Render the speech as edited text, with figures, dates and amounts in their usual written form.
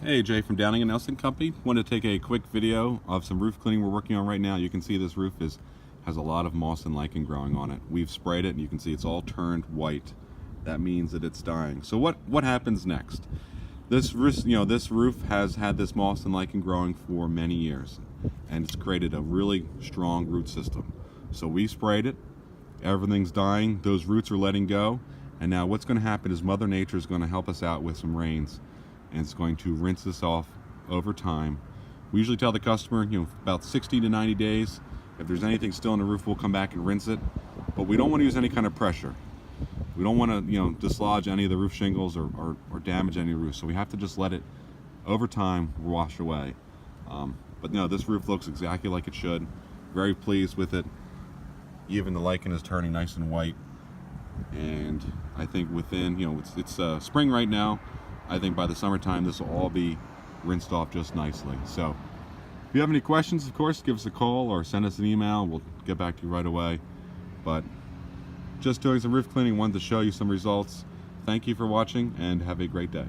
Hey, Jay from Downing & Nelson Company. Wanted to take a quick video of some roof cleaning we're working on right now. You can see this roof has a lot of moss and lichen growing on it. We've sprayed it and you can see it's all turned white. That means that it's dying. So what happens next? This roof has had this moss and lichen growing for many years, and it's created a really strong root system. So we sprayed it, everything's dying, those roots are letting go, and now what's going to happen is Mother Nature is going to help us out with some rains, and it's going to rinse this off over time. We usually tell the customer, about 60 to 90 days. If there's anything still in the roof, we'll come back and rinse it, but we don't want to use any kind of pressure. We don't want to, dislodge any of the roof shingles or damage any roof. So we have to just let it, over time, wash away. But this roof looks exactly like it should. Very pleased with it. Even the lichen is turning nice and white. And I think within, it's spring right now. I think by the summertime, this will all be rinsed off just nicely. So if you have any questions, of course, give us a call or send us an email. We'll get back to you right away. But just doing some roof cleaning, wanted to show you some results. Thank you for watching and have a great day.